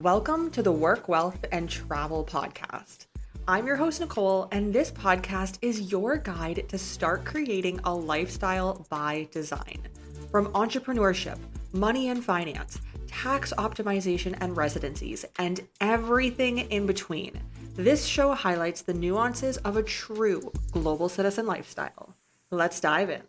Welcome to the Work, Wealth, and Travel podcast. I'm your host, Nicole, and this podcast is your guide to start creating a lifestyle by design. From entrepreneurship, money and finance, tax optimization and residencies, and everything in between, this show highlights the nuances of a true global citizen lifestyle. Let's dive in.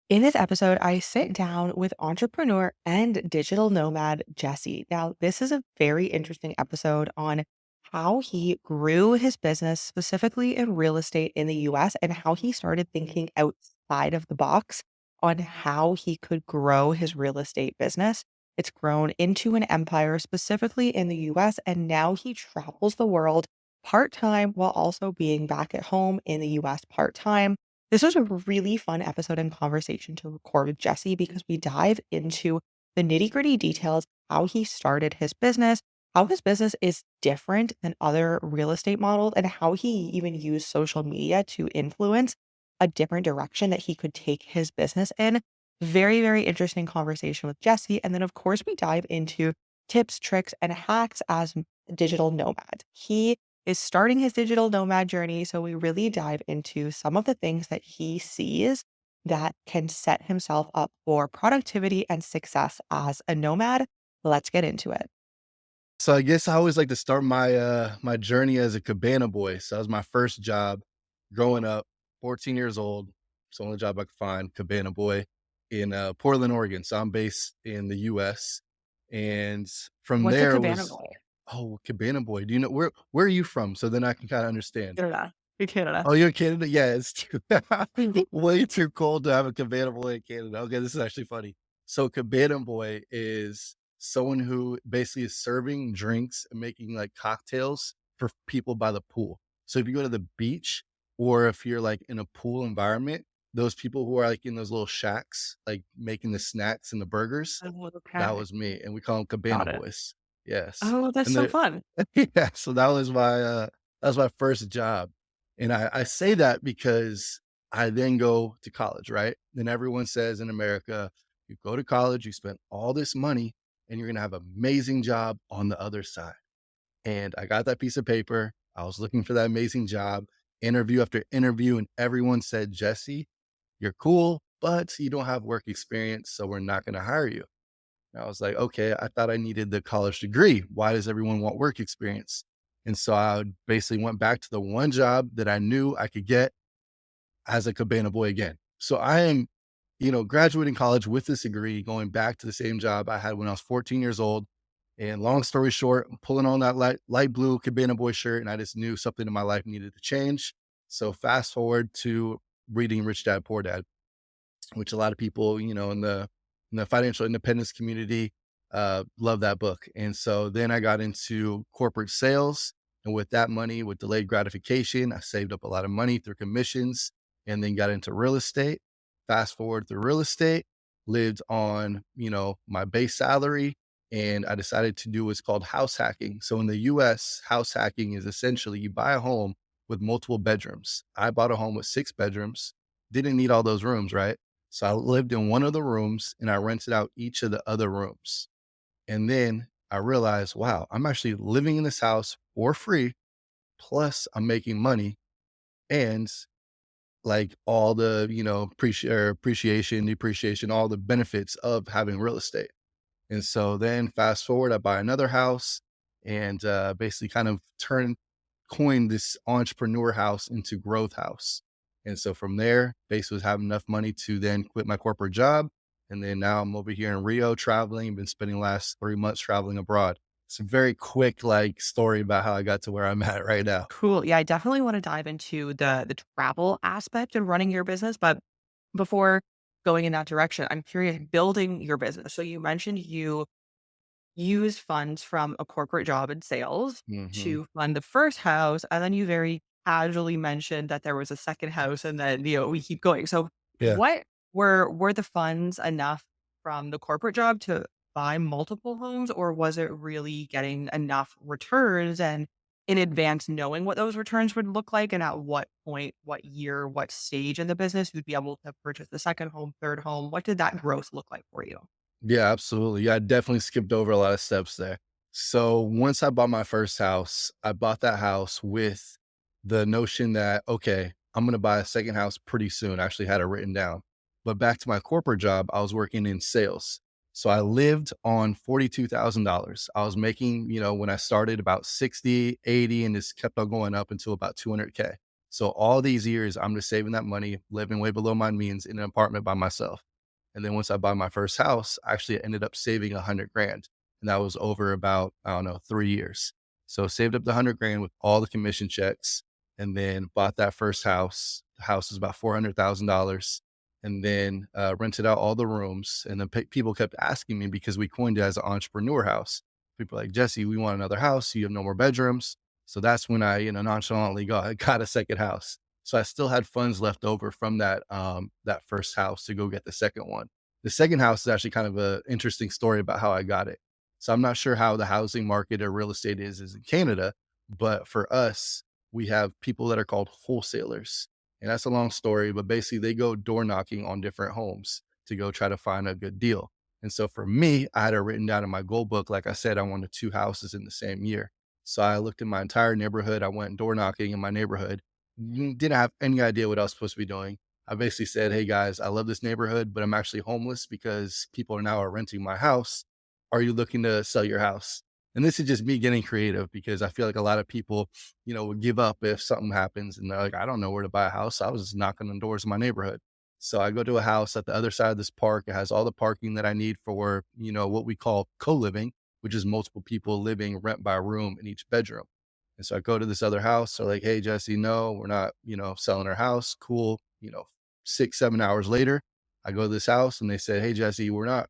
In this episode, I sit down with entrepreneur and digital nomad Jesse. Now, this is a very interesting episode on how he grew his business, specifically in real estate in the US, and how he started thinking outside of the box on how he could grow his real estate business. It's grown into an empire, specifically in the US, and now he travels the world part time while also being back at home in the US part time. This was a really fun episode and conversation to record with Jesse because we dive into the nitty-gritty details, how he started his business, how his business is different than other real estate models, and how he even used social media to influence a different direction that he could take his business in. Very, very interesting conversation with Jesse. And then, of course, we dive into tips, tricks, and hacks as a digital nomad. He is starting his digital nomad journey. So we really dive into some of the things that he sees that can set himself up for productivity and success as a nomad. Let's get into it. So I guess I always like to start my journey as a cabana boy. So that was my first job growing up, 14 years old. It's the only job I could find, cabana boy in Portland, Oregon. So I'm based in the US. And from What's a there it cabana was, boy? oh, cabana boy. Do you know where are you from? So then I can kind of understand. Canada. In Canada. Oh, you're in Canada? Yeah, it's too way too cold to have a cabana boy in Canada. Okay, this is actually funny. So cabana boy is someone who basically is serving drinks and making like cocktails for people by the pool. So if you go to the beach or if you're like in a pool environment, those people who are like in those little shacks, like making the snacks and the burgers, Oh, that okay. was me. And we call them cabana Got it. boys. Yes. Oh, that's And so the fun. yeah, so that was my first job. And I say that because I then go to college, right? Then everyone says in America, you go to college, you spend all this money, and you're gonna have an amazing job on the other side. And I got that piece of paper. I was looking for that amazing job, interview after interview, and everyone said, Jesse, you're cool, but you don't have work experience, so we're not gonna hire you. And I was like, okay, I thought I needed the college degree. Why does everyone want work experience? And so I basically went back to the one job that I knew I could get as a cabana boy again. So I am, graduating college with this degree, going back to the same job I had when I was 14 years old. And long story short, I'm pulling on that light blue cabana boy shirt, and I just knew something in my life needed to change. So fast forward to reading Rich Dad Poor Dad, which a lot of people, in the financial independence community, love that book. And so then I got into corporate sales. And with that money, with delayed gratification, I saved up a lot of money through commissions and then got into real estate. Fast forward through real estate, lived on, my base salary. And I decided to do what's called house hacking. So in the US, house hacking is essentially you buy a home with multiple bedrooms. I bought a home with 6 bedrooms, didn't need all those rooms, right? So I lived in one of the rooms and I rented out each of the other rooms. And then I realized, wow, I'm actually living in this house for free. Plus I'm making money and like all the, appreciation, depreciation, all the benefits of having real estate. And so then fast forward, I buy another house and basically kind of coin this entrepreneur house into growth house. And so from there, basically was having enough money to then quit my corporate job. And then now I'm over here in Rio traveling, been spending the last 3 months traveling abroad. It's a very quick like story about how I got to where I'm at right now. Cool. Yeah, I definitely want to dive into the travel aspect of running your business, but before going in that direction, I'm curious, building your business. So you mentioned you use funds from a corporate job in sales Hmm. to fund the first house, and then you very casually mentioned that there was a second house, and then we keep going. So, Yeah. what were the funds enough from the corporate job to buy multiple homes, or was it really getting enough returns and in advance knowing what those returns would look like, and at what point, what year, what stage in the business you'd be able to purchase the second home, third home? What did that growth look like for you? Yeah, absolutely. Yeah, I definitely skipped over a lot of steps there. So once I bought my first house, I bought that house with the notion that, okay, I'm going to buy a second house pretty soon. I actually had it written down. But back to my corporate job, I was working in sales. So I lived on $42,000. I was making, when I started about 60, 80, and just kept on going up until about 200K. So all these years, I'm just saving that money, living way below my means in an apartment by myself. And then once I bought my first house, I actually ended up saving 100 grand. And that was over about, I don't know, 3 years. So saved up the 100 grand with all the commission checks and then bought that first house. The house was about $400,000 and then rented out all the rooms. And then people kept asking me because we coined it as an entrepreneur house. People were like, Jesse, we want another house. You have no more bedrooms. So that's when I, nonchalantly got a second house. So I still had funds left over from that first house to go get the second one. The second house is actually kind of an interesting story about how I got it. So I'm not sure how the housing market or real estate is in Canada, but for us, we have people that are called wholesalers. And that's a long story, but basically they go door knocking on different homes to go try to find a good deal. And so for me, I had it written down in my goal book. Like I said, I wanted 2 houses in the same year. So I looked in my entire neighborhood. I went door knocking in my neighborhood. Didn't have any idea what I was supposed to be doing. I basically said, hey guys, I love this neighborhood, but I'm actually homeless because people are now renting my house. Are you looking to sell your house? And this is just me getting creative because I feel like a lot of people, would give up if something happens and they're like, I don't know where to buy a house. So I was just knocking on doors in my neighborhood. So I go to a house at the other side of this park. It has all the parking that I need for, what we call co-living, which is multiple people living rent by room in each bedroom. And so I go to this other house. They're like, hey, Jesse, no, we're not, selling our house. Cool. 6, 7 hours later, I go to this house and they said, hey, Jesse, we're not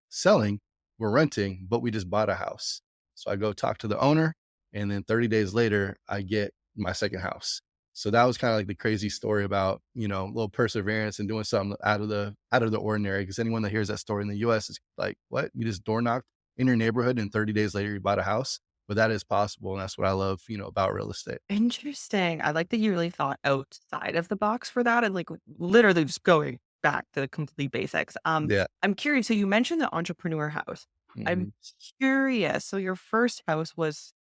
selling, we're renting, but we just bought a house. So I go talk to the owner, and then 30 days later, I get my second house. So that was kind of like the crazy story about, a little perseverance and doing something out of the ordinary. Because anyone that hears that story in the US is like, what? You just door knocked in your neighborhood and 30 days later you bought a house. But that is possible. And that's what I love, about real estate. Interesting. I like that you really thought outside of the box for that and like literally just going back to the complete basics. Yeah. I'm curious. So you mentioned the entrepreneur house. I'm Mhm. curious. So your first house was,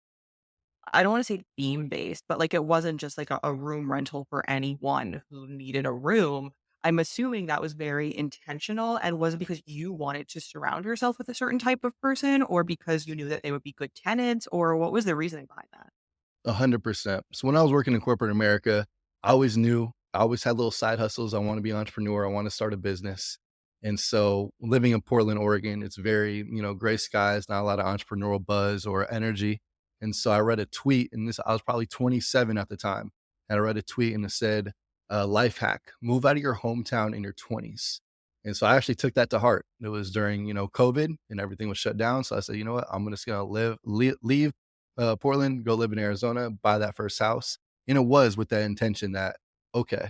I don't want to say theme based, but like it wasn't just like a room rental for anyone who needed a room. I'm assuming that was very intentional. And was it because you wanted to surround yourself with a certain type of person or because you knew that they would be good tenants or what was the reasoning behind that? 100%. So when I was working in corporate America, I always knew I always had little side hustles. I want to be an entrepreneur. I want to start a business. And so living in Portland, Oregon, it's very, gray skies, not a lot of entrepreneurial buzz or energy. And so I read a tweet, and I was probably 27 at the time. And I read a tweet and it said, life hack, move out of your hometown in your 20s. And so I actually took that to heart. It was during, COVID and everything was shut down. So I said, you know what? I'm just going to leave Portland, go live in Arizona, buy that first house. And it was with that intention that, okay,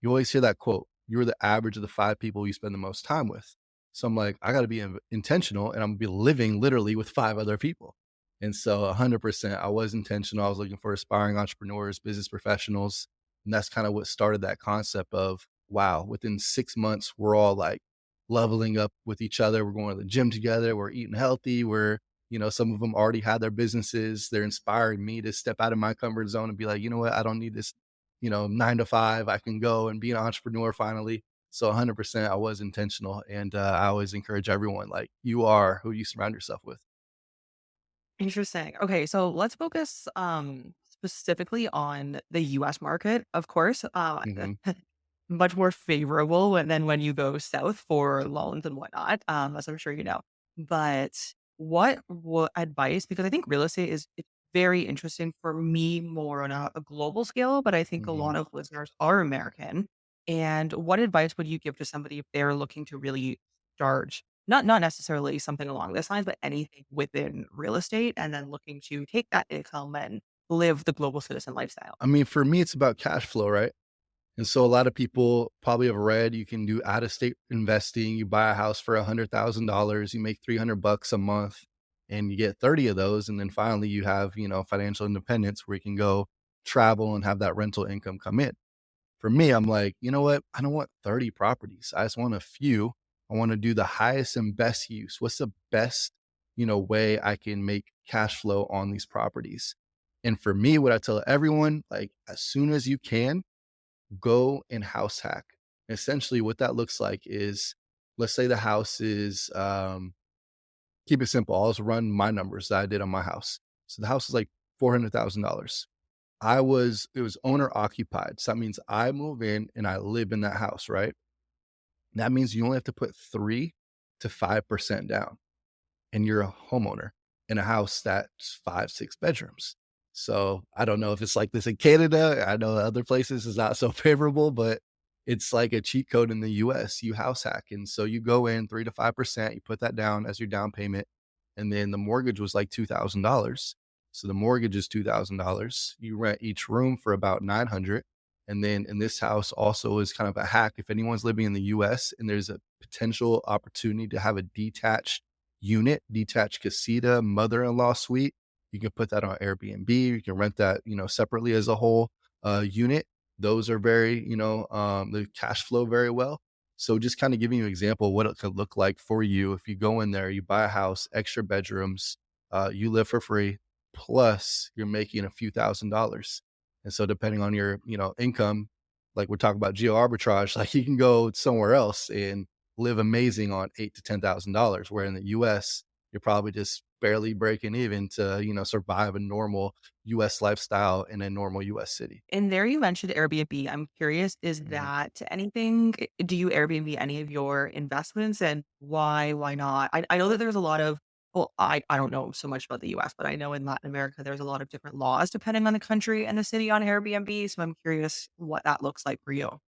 you always hear that quote, you're the average of the 5 people you spend the most time with. So I'm like, I got to be intentional and I'm going to be living literally with 5 other people. And so 100%, I was intentional. I was looking for aspiring entrepreneurs, business professionals. And that's kind of what started that concept of, wow, within 6 months, we're all like leveling up with each other. We're going to the gym together. We're eating healthy. Some of them already had their businesses. They're inspiring me to step out of my comfort zone and be like, you know what? I don't need this 9 to 5, I can go and be an entrepreneur finally. So 100%, I was intentional. And I always encourage everyone, like, you are who you surround yourself with. Interesting. Okay, so let's focus specifically on the US market. Of course, Hmm. much more favorable than when you go south for loans and whatnot, as I'm sure you know. But what advice, because I think real estate is it's very interesting for me more on a global scale, but I think a Hmm. lot of listeners are American. And what advice would you give to somebody if they're looking to really start not necessarily something along this lines, but anything within real estate, and then looking to take that income and live the global citizen lifestyle. I mean, for me, it's about cash flow, right? And so a lot of people probably have read you can do out of state investing. You buy a house for $100,000, you make 300 bucks a month, and you get 30 of those. And then finally, you have, financial independence where you can go travel and have that rental income come in. For me, I'm like, you know what? I don't want 30 properties. I just want a few. I want to do the highest and best use. What's the best? way I can make cash flow on these properties. And for me, what I tell everyone, like as soon as you can, go and house hack. Essentially, what that looks like is, let's say the house is, keep it simple. I'll just run my numbers that I did on my house. So the house is like $400,000. It was owner occupied. So that means I move in and I live in that house, right? That means you only have to put 3 to 5% down, and you're a homeowner in a house that's 5, 6 bedrooms. So I don't know if it's like this in Canada. I know other places is not so favorable, but it's like a cheat code in the US. You house hack. And so you go in 3 to 5%, you put that down as your down payment. And then the mortgage was like $2,000. So the mortgage is $2,000. You rent each room for about 900. And then in this house also is kind of a hack. If anyone's living in the US and there's a potential opportunity to have a detached unit, detached casita, mother-in-law suite, you can put that on Airbnb. You can rent that, separately as a whole unit. Those are very, the cash flow very well. So just kind of giving you an example of what it could look like for you if you go in there, you buy a house, extra bedrooms, you live for free, plus you're making a few $1,000s. And so depending on your, income, like we're talking about geo arbitrage, like you can go somewhere else and live amazing on 8 to $10,000, where in the US, you're probably just barely breaking even to, survive a normal US lifestyle in a normal US city. And there you mentioned Airbnb. I'm curious, is Mhm. that anything do you Airbnb any of your investments, and why? Why not? I know that there's a lot of well, I don't know so much about the US, but I know in Latin America there's a lot of different laws depending on the country and the city on Airbnb. So I'm curious what that looks like for you.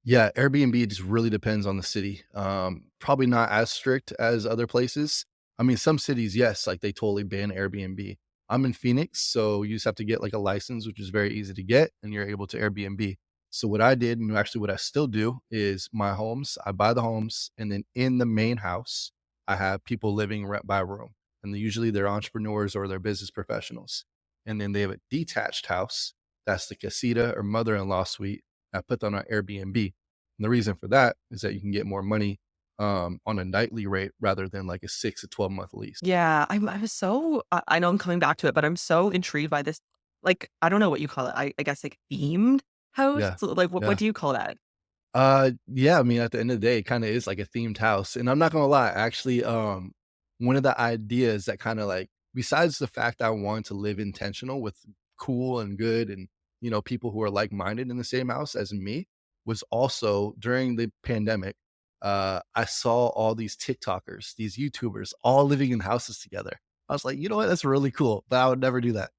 Yeah, Airbnb just really depends on the city. Probably not as strict as other places. I mean, some cities, yes, like they totally ban Airbnb. I'm in Phoenix, so you just have to get like a license, which is very easy to get, and you're able to Airbnb. So what I did, and actually what I still do, is my homes. I buy the homes, and then in the main house, I have people living rent by room, and usually they're entrepreneurs or they're business professionals. And then they have a detached house. That's the casita or mother-in-law suite. I put that on Airbnb. And the reason for that is that you can get more money, on a nightly rate rather than like a 6 to 12-month lease. Yeah, I was so I know I'm coming back to it, but I'm so intrigued by this. Like, I don't know what you call it. I guess like themed house. Yeah. So, like, what Yeah. do you call that? Yeah, I mean, at the end of the day, it kinda is like a themed house, and I'm not gonna lie, actually, one of the ideas that kinda like besides the fact I wanted to live intentional with cool and good and, people who are like-minded in the same house as me, was also during the pandemic, I saw all these TikTokers, these YouTubers all living in houses together. I was like, "You know what? That's really cool," but I would never do that.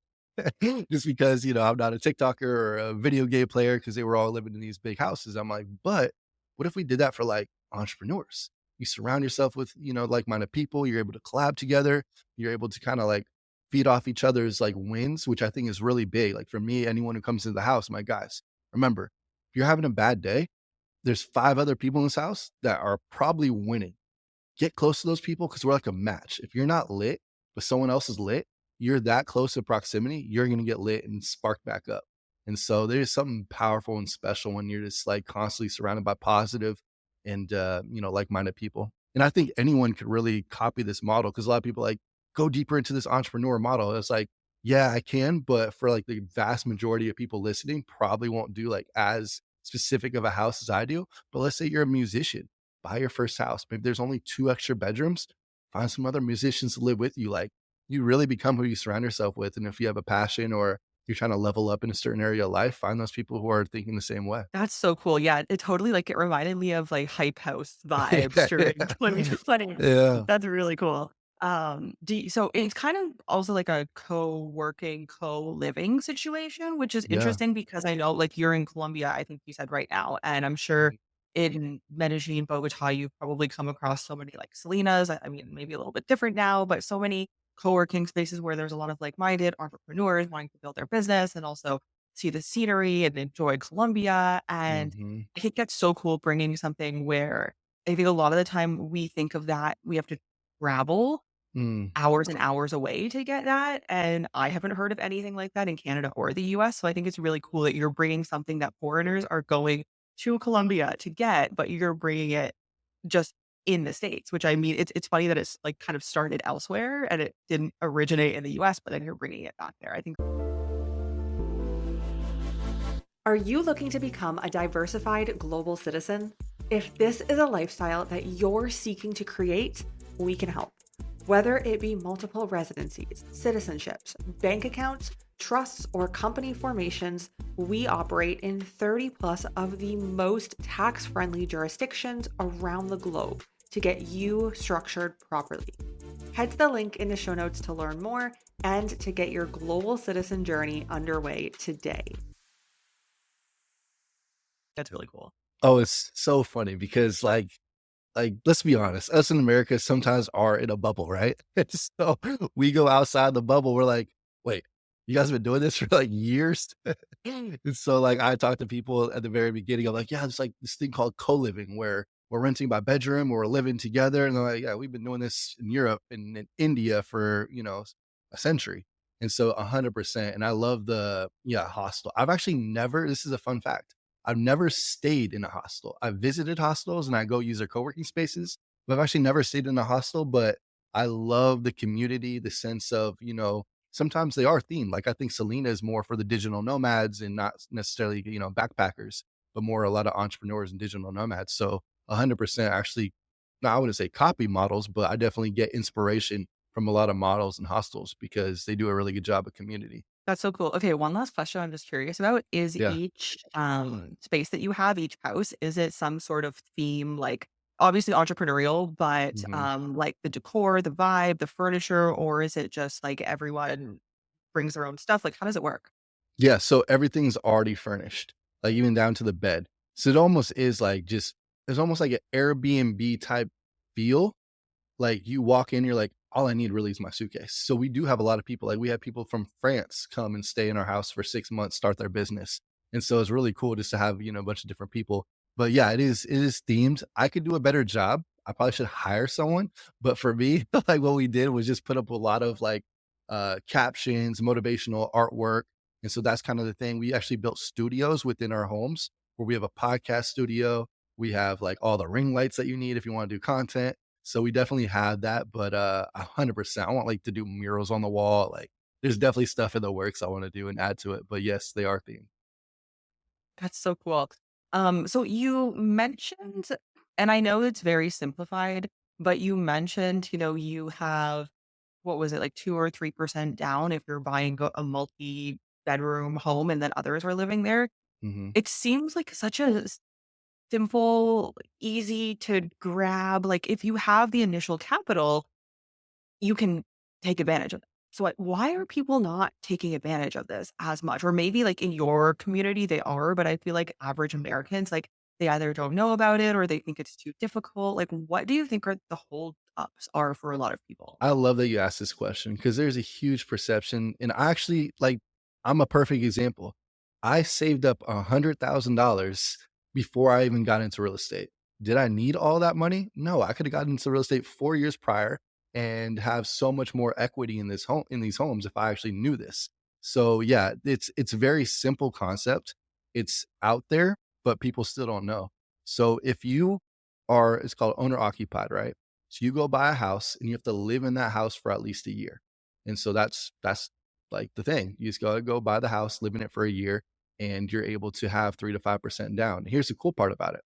Just because, I'm not a TikToker or a video game player because they were all living in these big houses. I'm like, but what if we did that for like entrepreneurs? You surround yourself with, like-minded people. You're able to collab together. You're able to kind of like feed off each other's like wins, which I think is really big. Like for me, anyone who comes into the house, my guys, remember, if you're having a bad day, there's 5 other people in this house that are probably winning. Get close to those people because we're like a match. If you're not lit, but someone else is lit, you're that close in proximity, you're gonna get lit and spark back up. And so there's something powerful and special when you're just like constantly surrounded by positive and like-minded people. And I think anyone could really copy this model because a lot of people like go deeper into this entrepreneur model. It's like, yeah, I can, but for like the vast majority of people listening, probably won't do like as specific of a house as I do. But let's say you're a musician, buy your first house. Maybe there's only 2 extra bedrooms, find some other musicians to live with you. Like, you really become who you surround yourself with, and if you have a passion or you're trying to level up in a certain area of life, find those people who are thinking the same way. That's so cool. Yeah, it totally like it reminded me of like hype house vibes Yeah, during yeah. 2020. Yeah, That's really cool. So it's kind of also like a co-working, co-living situation, which is yeah. interesting because I know like you're in Colombia, I think you said right now, and I'm sure Mhm, in Medellin, Bogota, you've probably come across so many like Selenas. I mean, maybe a little bit different now, but so many co-working spaces where there's a lot of like-minded entrepreneurs wanting to build their business and also see the scenery and enjoy Colombia. And mhm, I think that's so cool bringing something where I think a lot of the time we think of that we have to travel mm. hours and hours away to get that. And I haven't heard of anything like that in Canada or the US. So I think it's really cool that you're bringing something that foreigners are going to Colombia to get, but you're bringing it just in the States, which I mean, it's funny that it's like kind of started elsewhere and it didn't originate in the US, but then you're bringing it back there. I think. Are you looking to become a diversified global citizen? If this is a lifestyle that you're seeking to create, we can help. Whether it be multiple residencies, citizenships, bank accounts, trusts, or company formations, we operate in 30 plus of the most tax friendly jurisdictions around the globe to get you structured properly. Head to the link in the show notes to learn more and to get your global citizen journey underway today. That's really cool. Oh, it's so funny because let's be honest, us in America sometimes are in a bubble, right? So we go outside the bubble, we're like, "Wait, you guys have been doing this for, like, years?" And so, like, I talk to people at the very beginning, I'm like, "Yeah, it's like this thing called co-living where we're renting my bedroom or we're living together," and they're like, "Yeah, we've been doing this in Europe and in India for, a century." And so 100%, and I love hostel. I've actually never this is a fun fact. I've never stayed in a hostel. I've visited hostels and I go use their co-working spaces, but I've actually never stayed in a hostel, but I love the community, the sense of, sometimes they are themed. Like I think Selena is more for the digital nomads and not necessarily, backpackers, but more a lot of entrepreneurs and digital nomads. So 100% actually, now I wouldn't say copy models, but I definitely get inspiration from a lot of models and hostels because they do a really good job of community. That's so cool. Okay, one last question I'm just curious about is Yeah. each space that you have, each house, is it some sort of theme, like obviously entrepreneurial, but Mhm. like the decor, the vibe, the furniture, or is it just like everyone brings their own stuff? Like, how does it work? Yeah, so everything's already furnished, like, even down to the bed. So it almost is like just it's almost like an Airbnb type feel. Like, you walk in, you're like, "All I need really is my suitcase." So we do have a lot of people, like, we have people from France come and stay in our house for 6 months, start their business. And so it's really cool just to have, a bunch of different people. But yeah, it is themed. I could do a better job. I probably should hire someone, but for me, like, what we did was just put up a lot of, like, captions, motivational artwork, and so that's kind of the thing. We actually built studios within our homes where we have a podcast studio. We have, like, all the ring lights that you need if you wanna do content. So we definitely had that, but 100%. I want like to do murals on the wall. Like there's definitely stuff in the works I want to do and add to it. But yes, they are themed. That's so cool. So you mentioned, and I know it's very simplified, but you mentioned, you have, what was it, like 2 or 3% down if you're buying a multi-bedroom home and then others are living there. Hmm. It seems like such a simple, easy to grab. Like if you have the initial capital, you can take advantage of it. So why are people not taking advantage of this as much? Or maybe like in your community they are, but I feel like average Americans, like they either don't know about it or they think it's too difficult. Like what do you think are the hold ups are for a lot of people? I love that you asked this question because there's a huge perception. And I actually like, I'm a perfect example. I saved up $100,000 before I even got into real estate. Did I need all that money? No, I could have gotten into real estate 4 years prior and have so much more equity in these homes if I actually knew this. So yeah, it's a very simple concept. It's out there, but people still don't know. So if you are, it's called owner occupied, right? So you go buy a house and you have to live in that house for at least a year. And so that's like the thing. You just gotta go buy the house, live in it for a year, and you're able to have 3 to 5% down. Here's the cool part about it.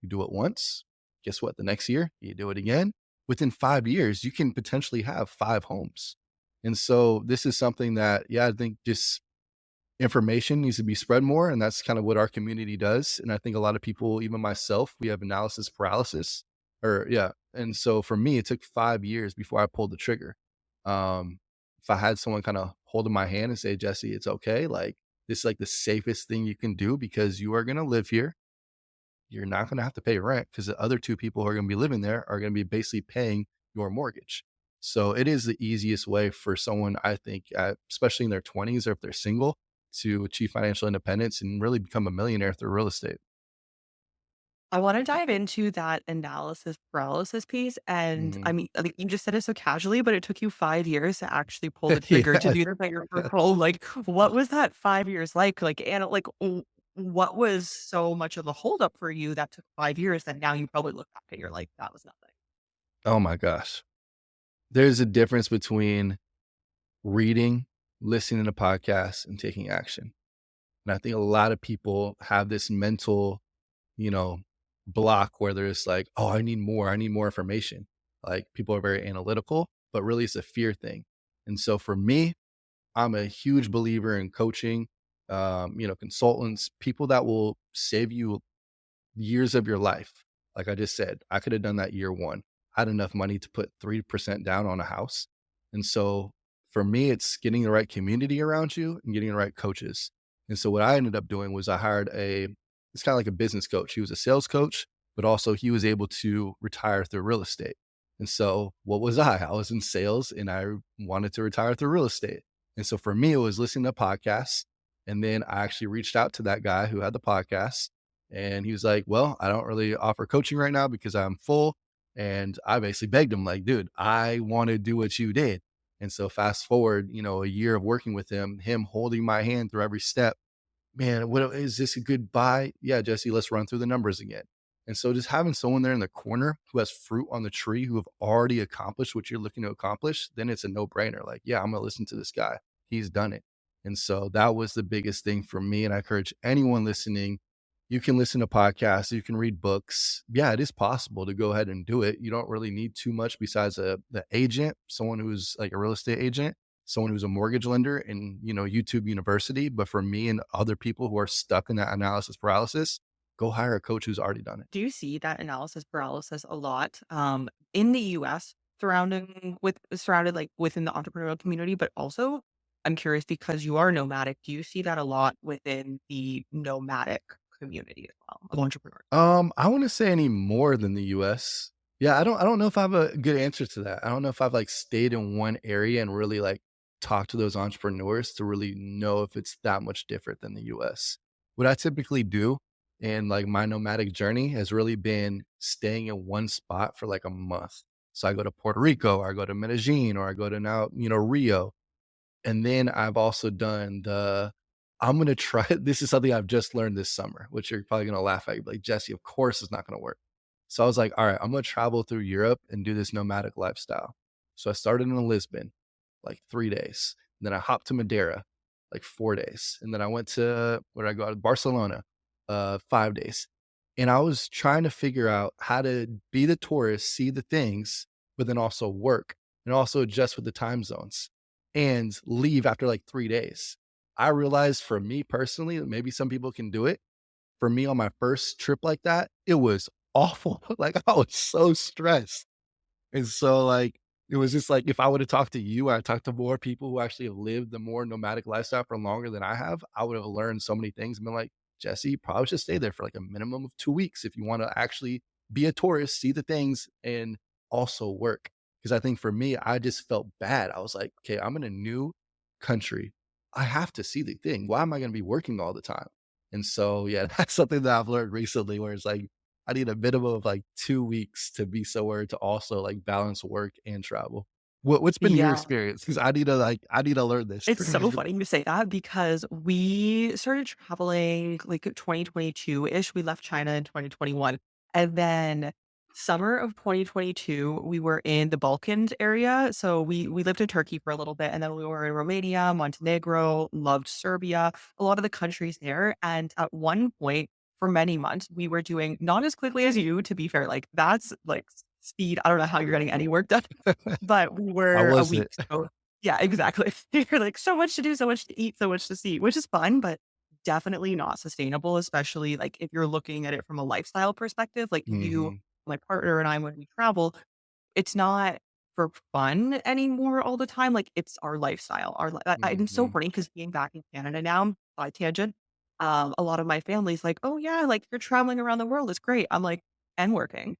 You do it once, guess what? The next year, you do it again. Within 5 years, you can potentially have 5 homes. And so this is something that, yeah, I think just information needs to be spread more, and that's kind of what our community does. And I think a lot of people, even myself, we have analysis paralysis, or yeah. And so for me, it took 5 years before I pulled the trigger. If I had someone kind of holding my hand and say, "Jesse, it's okay. Like this is like the safest thing you can do because you are going to live here. You're not going to have to pay rent because the other two people who are going to be living there are going to be basically paying your mortgage." So it is the easiest way for someone, I think, especially in their 20s or if they're single, to achieve financial independence and really become a millionaire through real estate. I want to dive into that analysis paralysis piece. And Mhm. I mean, like you just said it so casually, but it took you 5 years to actually pull the trigger to Yeah. do this at your first home. Like, what was that 5 years like? Like, and like, what was so much of a holdup for you that took 5 years that now you probably look back and you're like, that was nothing? Oh my gosh. There's a difference between reading, listening to podcasts, and taking action. And I think a lot of people have this mental, you know, block where there's like, oh, I need more information. Like people are very analytical, but really it's a fear thing. And so for me, I'm a huge believer in coaching, consultants, people that will save you years of your life. Like I just said, I could have done that year one. I had enough money to put 3% down on a house. And so for me, it's getting the right community around you and getting the right coaches. And so what I ended up doing was I hired it's kind of like a business coach. He was a sales coach, but also he was able to retire through real estate. And so what was I? I was in sales and I wanted to retire through real estate. And so for me, it was listening to podcasts. And then I actually reached out to that guy who had the podcast and he was like, well, I don't really offer coaching right now because I'm full. And I basically begged him, like, dude, I want to do what you did. And so fast forward, a year of working with him holding my hand through every step. Man, what is this a good buy? Yeah, Jesse, let's run through the numbers again. And so just having someone there in the corner who has fruit on the tree, who have already accomplished what you're looking to accomplish, then it's a no-brainer. Like, yeah, I'm gonna listen to this guy. He's done it. And so that was the biggest thing for me. And I encourage anyone listening, you can listen to podcasts, you can read books. Yeah, it is possible to go ahead and do it. You don't really need too much besides the agent, someone who's like a real estate agent, someone who's a mortgage lender and, YouTube University. But for me and other people who are stuck in that analysis paralysis, go hire a coach who's already done it. Do you see that analysis paralysis a lot in the US surrounded like within the entrepreneurial community, but also I'm curious because you are nomadic, do you see that a lot within the nomadic community as well of entrepreneurs? I want to say any more than the US. Yeah, I don't know if I have a good answer to that. I don't know if I've like stayed in one area and really like talked to those entrepreneurs to really know if it's that much different than the US. What I typically do in like my nomadic journey has really been staying in one spot for like a month. So I go to Puerto Rico, or I go to Medellin, or I go to now, Rio. And then I've also done I'm gonna try this is something I've just learned this summer, which you're probably gonna laugh at. You're like, Jesse, of course it's not gonna work. So I was like, all right, I'm gonna travel through Europe and do this nomadic lifestyle. So I started in Lisbon, like 3 days. And then I hopped to Madeira, like 4 days. And then I went to where did I go? Barcelona, 5 days. And I was trying to figure out how to be the tourist, see the things, but then also work and also adjust with the time zones and leave after like 3 days. I realized for me personally, maybe some people can do it. For me on my first trip like that, it was awful. Like I was so stressed. And so, like, it was just like if I would have talked to you, I talked to more people who actually have lived the more nomadic lifestyle for longer than I have, I would have learned so many things and been like, Jesse, you probably should stay there for like a minimum of 2 weeks if you want to actually be a tourist, see the things, and also work. Because I think for me, I just felt bad. I was like, okay, I'm in a new country. I have to see the thing. Why am I going to be working all the time? And so, yeah, that's something that I've learned recently where it's like, I need a minimum of like 2 weeks to be somewhere to also like balance work and travel. What's been your Yeah. experience? Because I need to learn this. It's so funny you say that because we started traveling like 2022-ish. We left China in 2021. And then summer of 2022, we were in the Balkans area. So we lived in Turkey for a little bit and then we were in Romania, Montenegro, loved Serbia, a lot of the countries there. And at one point for many months, we were doing not as quickly as you, to be fair, like that's like speed. I don't know how you're getting any work done, but we I were a week. wasn't. So yeah, exactly. You're like, so much to do, so much to eat, so much to see, which is fun, but definitely not sustainable, especially like if you're looking at it from a lifestyle perspective. Like you, Mhm, my partner and I, when we travel, it's not for fun anymore all the time. Like it's our lifestyle. It's so mhm. funny because being back in Canada now, side tangent, a lot of my family's like, oh yeah, like you're traveling around the world. It's great. I'm like, and working.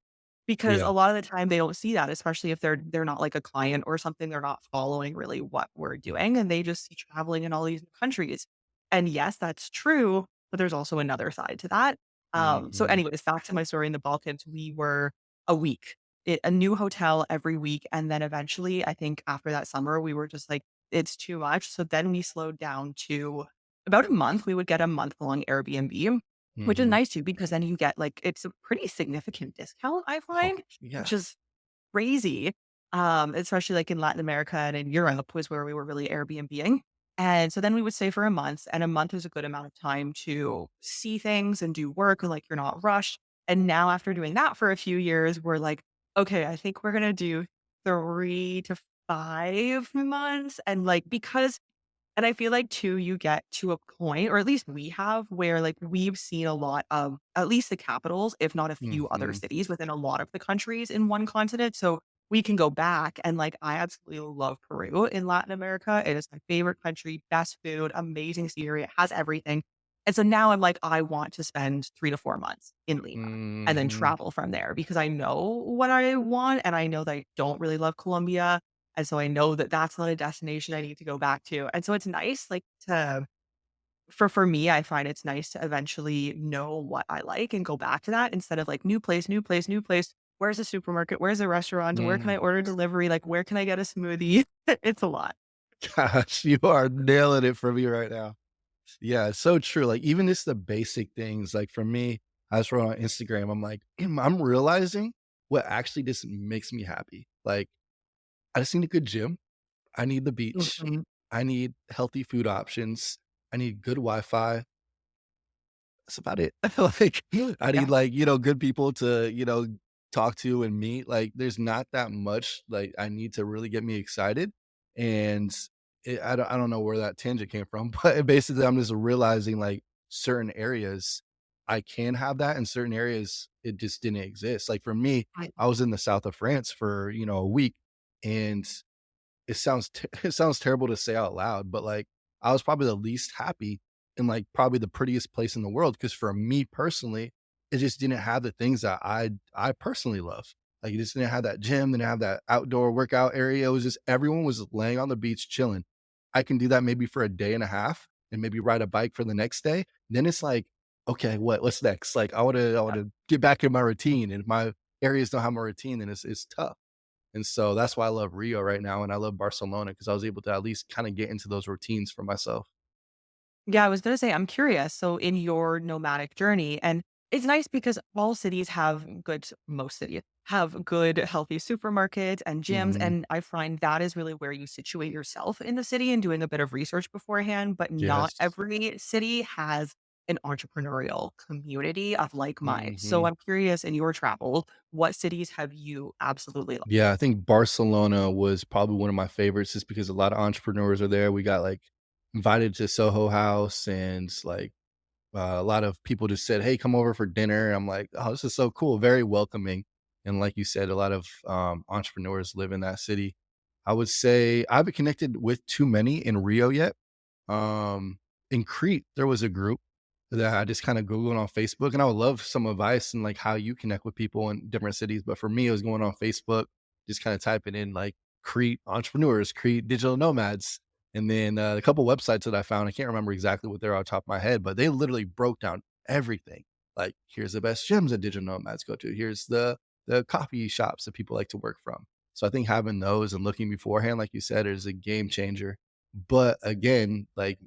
Because a Yeah. lot of the time they don't see that, especially if they're not like a client or something, they're not following really what we're doing, and they just see traveling in all these new countries. And yes, that's true, but there's also another side to that. So Mhm. anyways, back to my story in the Balkans, we were a week, a new hotel every week, and then eventually, I think after that summer, we were just like, "It's too much." So then we slowed down to about a month, we would get a month-long Airbnb, which is Mhm. nice too, because then you get, like it's a pretty significant discount, I Oh, find, yeah. which is crazy, especially, like, in Latin America and in Europe was where we were really Airbnb-ing, and so then we would stay for a month, and a month is a good amount of time to see things and do work, and, like, you're not rushed, and now after doing that for a few years, we're like, "Okay, I think we're gonna do 3 to 5 months," and, like, because and I feel like too, you get to a point, or at least we have, where like we've seen a lot of at least the capitals, if not a few other Mhm. cities within a lot of the countries in one continent. So we can go back and like I absolutely love Peru in Latin America. It is my favorite country, best food, amazing scenery. It has everything. And so now I'm like, I want to spend 3 to 4 months in Lima and then Mhm. travel from there because I know what I want and I know that I don't really love Colombia and so I know that that's not a destination I need to go back to. And so it's nice, like to for me, I find it's nice to eventually know what I like and go back to that instead of like new place, new place, new place. Where's the supermarket? Where's the restaurant? Where can I Mhm. order delivery? Like where can I get a smoothie? It's a lot. Gosh, you are nailing it for me right now. Yeah, it's so true. Like, even just the basic things, like for me, I just wrote on Instagram, I'm like, I'm realizing what actually just makes me happy. Like, I just need a good gym. I need the beach. Mhm. I need healthy food options. I need good Wi-Fi. That's about it. Like, I need, Yeah. like, good people to, talk to and meet. Like, there's not that much, like, I need to really get me excited, and I don't know where that tangent came from, but basically, I'm just realizing, like, certain areas, I can have that, in certain areas, it just didn't exist. Like, for me, I I was in the South of France for, a week, and it sounds terrible to say out loud, but, like, I was probably the least happy in, like, probably the prettiest place in the world. Because for me personally, it just didn't have the things that I personally love. Like, it just didn't have that gym, didn't have that outdoor workout area. It was just everyone was laying on the beach chilling. I can do that maybe for a day and a half and maybe ride a bike for the next day. Then it's like, "Okay, what's next?" Like, I wanna get back in my routine, and if my areas don't have my routine, then it's tough. And so that's why I love Rio right now, and I love Barcelona because I was able to at least kinda get into those routines for myself. Yeah, I was gonna say, I'm curious. So in your nomadic journey, and it's nice because all cities have good, most cities have good, healthy supermarkets and gyms. Mhm. And I find that is really where you situate yourself in the city and doing a bit of research beforehand. But not Yes. every city has an entrepreneurial community of like mind. So Mhm. I'm curious in your travel, what cities have you absolutely loved? Yeah, I think Barcelona was probably one of my favorites just because a lot of entrepreneurs are there. We got, like, invited to Soho House and, like, a lot of people just said, "Hey, come over for dinner." And I'm like, "Oh, this is so cool." Very welcoming. And like you said, a lot of, entrepreneurs live in that city. I would say I haven't connected with too many in Rio yet. Um, in Crete, there was a group that I just kinda Googled on Facebook, and I would love some advice and, like, how you connect with people in different cities, but for me, it was going on Facebook, just kinda typing in, like, Crete entrepreneurs, Crete digital nomads, and then, a couple websites that I found, I can't remember exactly what they're on top of my head, but they literally broke down everything. Like, here's the best gyms that digital nomads go to. Here's the coffee shops that people like to work from. So I think having those and looking beforehand, like you said, is a game changer. But again, like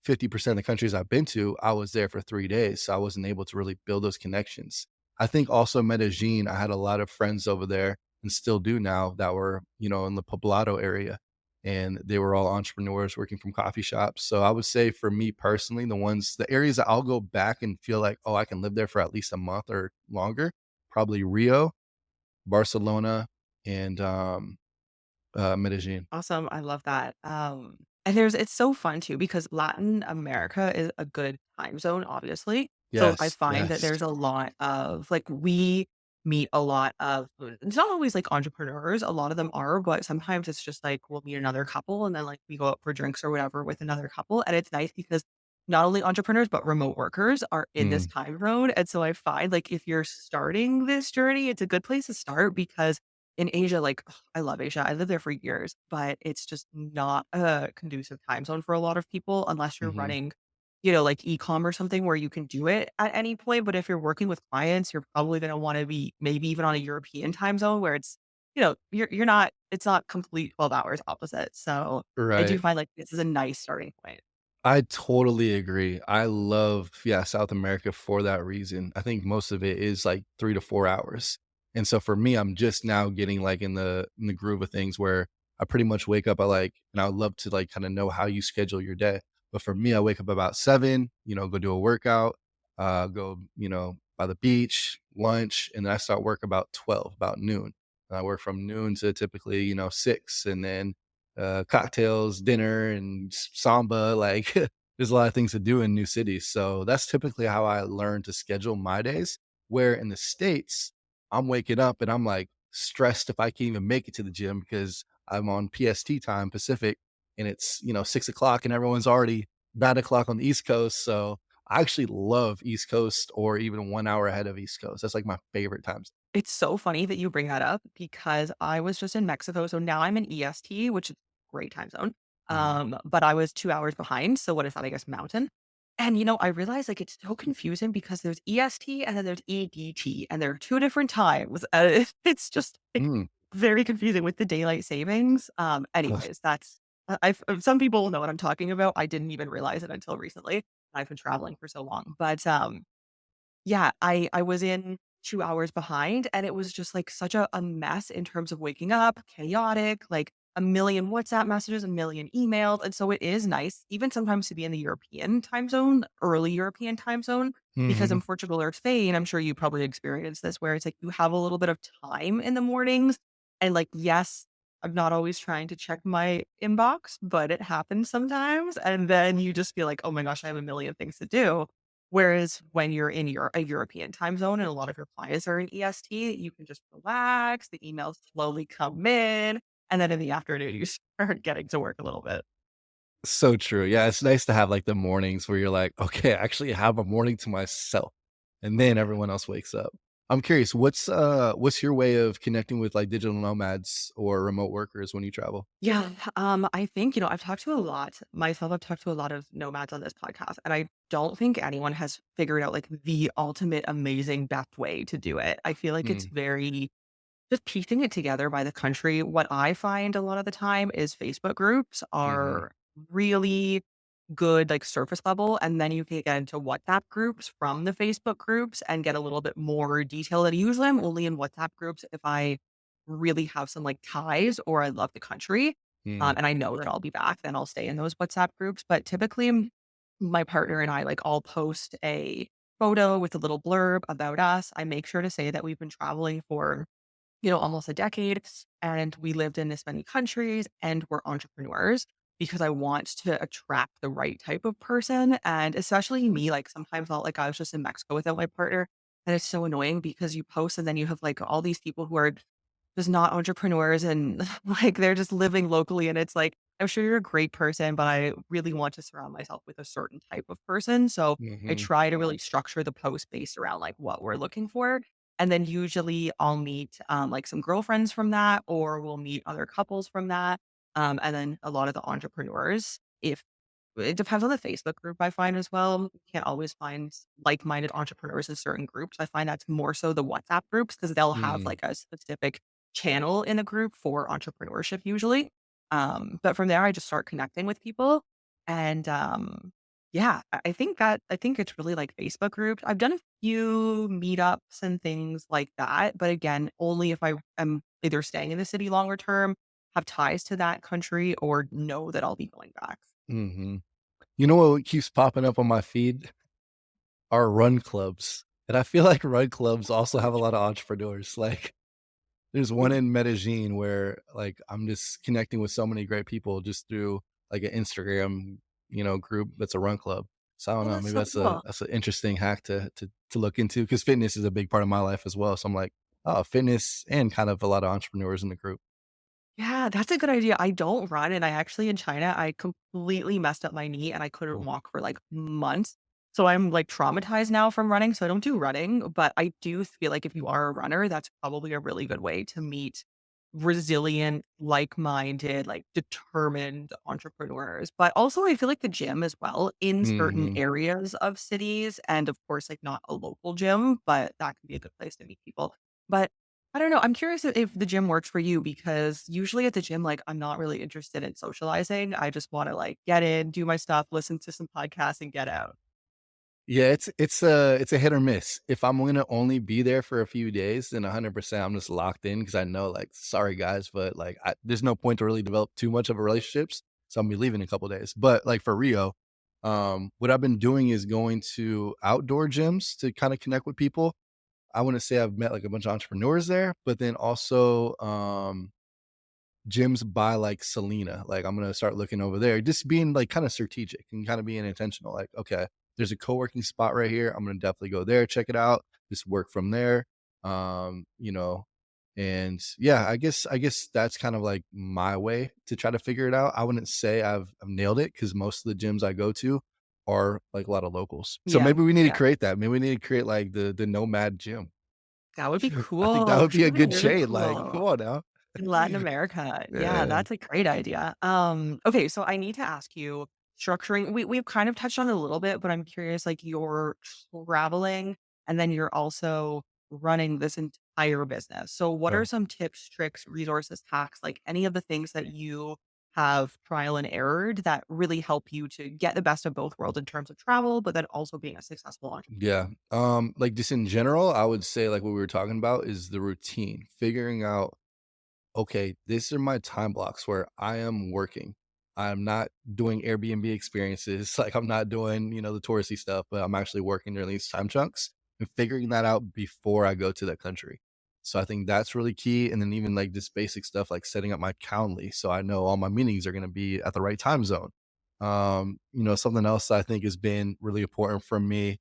50% of the countries I've been to, I was there for 3 days, so I wasn't able to really build those connections. I think also Medellin, I had a lot of friends over there and still do now that were, in the Poblado area, and they were all entrepreneurs working from coffee shops. So I would say for me personally, the areas that I'll go back and feel like, "Oh, I can live there for at least a month or longer," probably Rio, Barcelona, and, Medellin. Awesome, I love that, and it's so fun too because Latin America is a good time zone, obviously, so I Yes, find that yes. there's a lot of like, we meet a lot of it's not always, like, entrepreneurs, a lot of them are, but sometimes it's just, like, we'll meet another couple and then, like, we go out for drinks or whatever with another couple, and it's nice because not only entrepreneurs, but remote workers are in this Mm, time zone, and so I find, like, if you're starting this journey, it's a good place to start because in Asia, like, ugh, I love Asia. I lived there for years, but it's just not a conducive time zone for a lot of people unless you're mhm. running, like e-com or something where you can do it at any point. But if you're working with clients, you're probably going to want to be maybe even on a European time zone where it's, you're not, it's not complete 12 hours opposite. So I do Right. find like this is a nice starting point. I totally agree. I love, yeah, South America for that reason. I think most of it is like 3 to 4 hours. And so for me, I'm just now getting like in the groove of things where I pretty much wake up at like, and I would love to like kind of know how you schedule your day. But for me, I wake up about 7, go do a workout, go, by the beach, lunch, and then I start work about 12, about noon. I work from noon to typically, 6, and then cocktails, dinner, and samba. Like, there's a lot of things to do in new cities. So that's typically how I learn to schedule my days. Where in the States, I'm waking up and I'm like stressed if I can even make it to the gym because I'm on PST time, Pacific, and it's, 6 o'clock and everyone's already 9 o'clock on the East Coast. So I actually love East Coast or even 1 hour ahead of East Coast. That's like my favorite times. It's so funny that you bring that up because I was just in Mexico, so now I'm in EST, which is great time zone. Mhm. But I was 2 hours behind, so what is that, I guess, mountain? And, I realized, like, it's so confusing because there's EST and then there's EDT, and they're 2 different times. It's just, like, Mm. very confusing with the daylight savings. Anyways, that's I've some people know what I'm talking about. I didn't even realize it until recently. I've been traveling for so long. But, yeah, I was in 2 hours behind, and it was just, like, such a mess in terms of waking up, chaotic, like, a million WhatsApp messages, a million emails, and so it is nice, even sometimes to be in the European time zone, early European time zone, because Mhm. in Portugal or Spain, I'm sure you probably experienced this, where it's like you have a little bit of time in the mornings, and, like, yes, I'm not always trying to check my inbox, but it happens sometimes, and then you just feel like, "Oh my gosh, I have a million things to do." Whereas when you're in a European time zone and a lot of your clients are in EST, you can just relax, the emails slowly come in, and then in the afternoon, you start getting to work a little bit. So true. Yeah, it's nice to have, like, the mornings where you're like, "Okay, I actually have a morning to myself," and then everyone else wakes up. I'm curious, what's your way of connecting with, like, digital nomads or remote workers when you travel? Yeah, I think, I've talked to a lot myself, I've talked to a lot of nomads on this podcast, and I don't think anyone has figured out, like, the ultimate amazing best way to do it. I feel like it's Mm, very just piecing it together by the country. What I find a lot of the time is Facebook groups mhm, are really good, like, surface level, and then you can get into WhatsApp groups from the Facebook groups and get a little bit more detail, and usually I'm only in WhatsApp groups if I really have some, like, ties or I love the country, mm, and I know that I'll be back, then I'll stay in those WhatsApp groups, but typically, my partner and I, like, all post a photo with a little blurb about us. I make sure to say that we've been traveling for almost a decade, and we lived in this many countries, and we're entrepreneurs because I want to attract the right type of person. And especially me, like sometimes I was just in Mexico without my partner. And it's so annoying because you post and then you have like all these people who are just not entrepreneurs and like they're just living locally. And it's like, I'm sure you're a great person, but I really want to surround myself with a certain type of person. So I mhm, try to really structure the post based around like what we're looking for. And then usually I'll meet like some girlfriends from that, or we'll meet other couples from that. And then a lot of the entrepreneurs, if it depends on the Facebook group I find as well. You can't always find like-minded entrepreneurs in certain groups. I find that's more so the WhatsApp groups because they'll have mm. like a specific channel in the group for entrepreneurship usually. But from there, I just start connecting with people. And yeah, I think it's really like Facebook groups. I've done a few meetups and things like that. But again, only if I am either staying in the city longer term, have ties to that country, or know that I'll be going back. Mhm. You know what keeps popping up on my feed? Are run clubs, and I feel like run clubs also have a lot of entrepreneurs, like, there's one in Medellin where, like, I'm just connecting with so many great people just through, like, an Instagram, group that's a run club. So I don't Oh, know, that's maybe so cool. that's an interesting hack to look into because fitness is a big part of my life as well, so I'm like, "Oh, fitness and kind of a lot of entrepreneurs in the group." Yeah, that's a good idea. I don't run, and I actually in China, I completely messed up my knee and I couldn't Cool. walk for like months. So I'm like traumatized now from running. So I don't do running, but I do feel like if you are a runner, that's probably a really good way to meet resilient, like-minded, like determined entrepreneurs. But also I feel like the gym as well in certain Mhm. areas of cities, and of course, like not a local gym, but that can be a good place to meet people. But I don't know. I'm curious if the gym works for you because usually at the gym, like I'm not really interested in socializing. I just want to like get in, do my stuff, listen to some podcasts and get out. Yeah, it's a hit or miss. If I'm gonna only be there for a few days, then 100% I'm just locked in because I know, like, sorry guys, but like, there's no point to really develop too much of a relationships, so I'm gonna be leaving in a couple days. But like for Rio, what I've been doing is going to outdoor gyms to kind of connect with people. I want to say I've met like a bunch of entrepreneurs there, but then also gyms by like Selena. Like I'm gonna start looking over there, just being like kind of strategic and kind of being intentional. Like, okay, there's a co-working spot right here. I'm gonna definitely go there, check it out, just work from there. You know, and yeah, I guess that's kind of like my way to try to figure it out. I wouldn't say I've nailed it because most of the gyms I go to are like a lot of locals. So Yeah. maybe we need to Yeah. create that. Maybe we need to create like the nomad gym. That would be I think that cool. would be a That would be good really trade. Like, cool. come on now. In Latin America. Yeah, Yeah. that's a great idea. Okay, so I need to ask you structuring we've kind of touched on it a little bit, but I'm curious, like you're traveling and then you're also running this entire business. So what are Oh. some tips, tricks, resources, hacks, like any of the things that you have trial and errored that really help you to get the best of both worlds in terms of travel, but then also being a successful entrepreneur? Yeah. Like just in general, I would say like what we were talking about is the routine, figuring out, okay, these are my time blocks where I am working. I'm not doing Airbnb experiences. Like I'm not doing, the touristy stuff, but I'm actually working during these time chunks and figuring that out before I go to that country. So I think that's really key. And then even like this basic stuff, like setting up my Calendly. So I know all my meetings are going to be at the right time zone. Something else I think has been really important for me,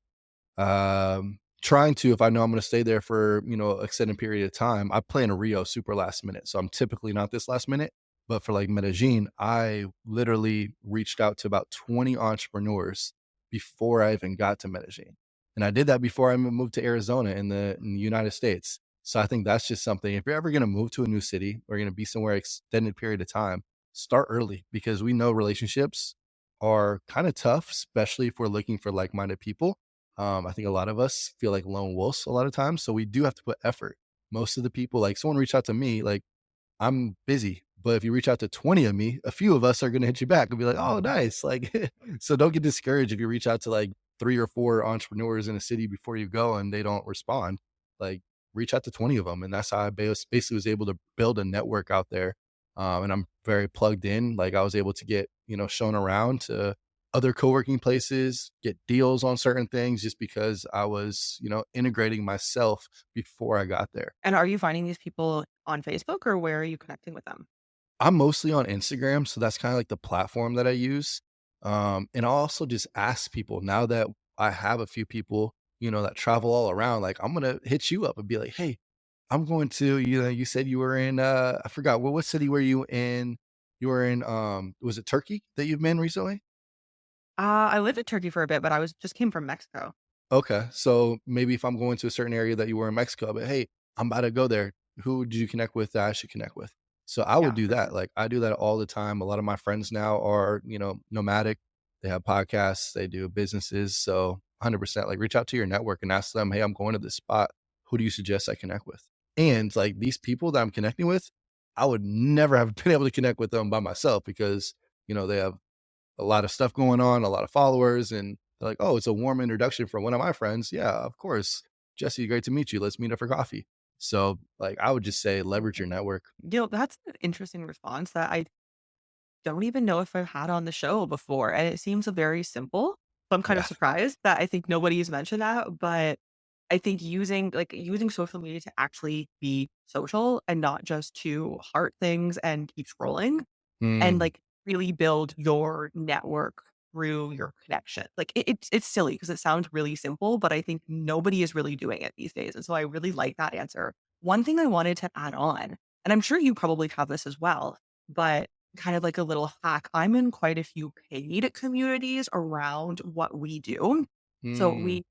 trying to, if I know I'm gonna stay there for, extended period of time. I plan a Rio super last minute, so I'm typically not this last minute, but for, like, Medellin, I literally reached out to about 20 entrepreneurs before I even got to Medellin, and I did that before I moved to Arizona in the United States. So I think that's just something, if you're ever gonna move to a new city or you're gonna be somewhere extended period of time, start early because we know relationships are kinda tough, especially if we're looking for like-minded people. I think a lot of us feel like lone wolves a lot of times, so we do have to put effort. Most of the people, like someone reached out to me, like I'm busy, but if you reach out to 20 of me, a few of us are gonna hit you back and be like, "Oh, nice." Like, so don't get discouraged if you reach out to like 3 or 4 entrepreneurs in a city before you go and they don't respond. Like, reach out to 20 of them, and that's how I basically was able to build a network out there. And I'm very plugged in. Like, I was able to get, shown around to other co-working places, get deals on certain things just because I was, integrating myself before I got there. And are you finding these people on Facebook or where are you connecting with them? I'm mostly on Instagram, so that's kinda like the platform that I use. And I'll also just ask people now that I have a few people, that travel all around, like, I'm gonna hit you up and be like, "Hey, I'm going to," you said you were in, I forgot, what city were you in? You were in, was it Turkey that you've been recently? I lived in Turkey for a bit, but I was just came from Mexico. Okay, so maybe if I'm going to a certain area that you were in Mexico, but hey, I'm about to go there. Who did you connect with that I should connect with? So I would Yeah, do for that. sure. Like I do that all the time. A lot of my friends now are, nomadic. They have podcasts, they do businesses. So 100% like reach out to your network and ask them, hey, I'm going to this spot. Who do you suggest I connect with? And like these people that I'm connecting with, I would never have been able to connect with them by myself because, they have a lot of stuff going on, a lot of followers, and they're like, "Oh, it's a warm introduction from one of my friends." Yeah, of course. Jesse, great to meet you. Let's meet up for coffee. So, like, I would just say leverage your network. That's an interesting response that I don't even know if I've had on the show before, and it seems very simple. So I'm kind of Yeah. surprised that I think nobody's mentioned that, but I think using social media to actually be social and not just to heart things and keep scrolling and, Mm, like, really build your network through your connection. Like, it's silly because it sounds really simple, but I think nobody is really doing it these days, and so I really like that answer. One thing I wanted to add on, and I'm sure you probably have this as well, but kind of like a little hack, I'm in quite a few paid communities around what we do. So mm, we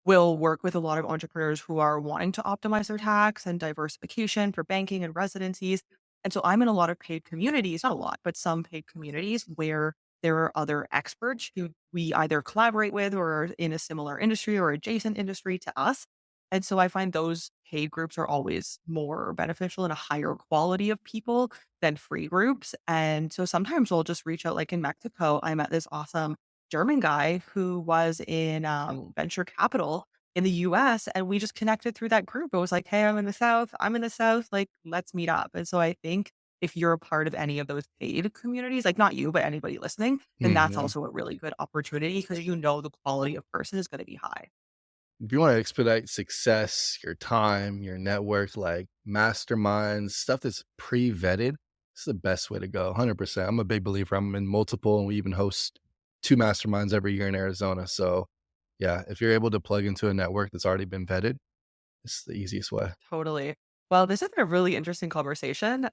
will work with a lot of entrepreneurs who are wanting to optimize their tax and diversification for banking and residencies. And so I'm in a lot of paid communities, not a lot, but some paid communities where there are other experts who we either collaborate with or are in a similar industry or adjacent industry to us. And so I find those paid groups are always more beneficial and a higher quality of people than free groups. And so sometimes we'll just reach out, like in Mexico, I met this awesome German guy who was in venture capital in the US, and we just connected through that group. It was like, hey, I'm in the South, like, let's meet up. And so I think if you're a part of any of those paid communities, like not you, but anybody listening, then that's Mhm. also a really good opportunity because you know the quality of person is going to be high. If you wanna expedite success, your time, your network, like masterminds, stuff that's pre-vetted, it's the best way to go, 100%. I'm a big believer. I'm in multiple, and we even host 2 masterminds every year in Arizona. So, yeah, if you're able to plug into a network that's already been vetted, it's the easiest way. Totally. Well, this has been a really interesting conversation.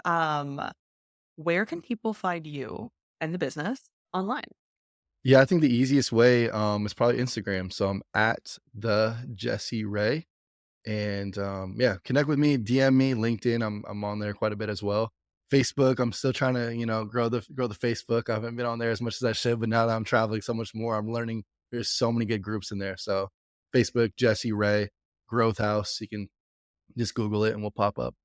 Where can people find you and the business online? Yeah, I think the easiest way, is probably Instagram. So I'm at the Jesse Ray. And, yeah, connect with me, DM me, LinkedIn, I'm on there quite a bit as well. Facebook, I'm still trying to, grow the Facebook. I haven't been on there as much as I should, but now that I'm traveling so much more, I'm learning there's so many good groups in there. So Facebook, Jesse Ray, Growth House, you can just Google it and we'll pop up.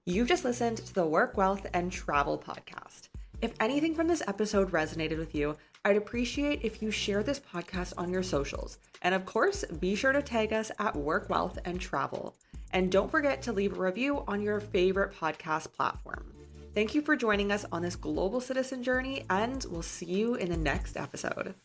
You've just listened to the Work, Wealth, and Travel podcast. If anything from this episode resonated with you, I'd appreciate if you share this podcast on your socials. And of course, be sure to tag us at Work, Wealth, and Travel. And don't forget to leave a review on your favorite podcast platform. Thank you for joining us on this global citizen journey, and we'll see you in the next episode.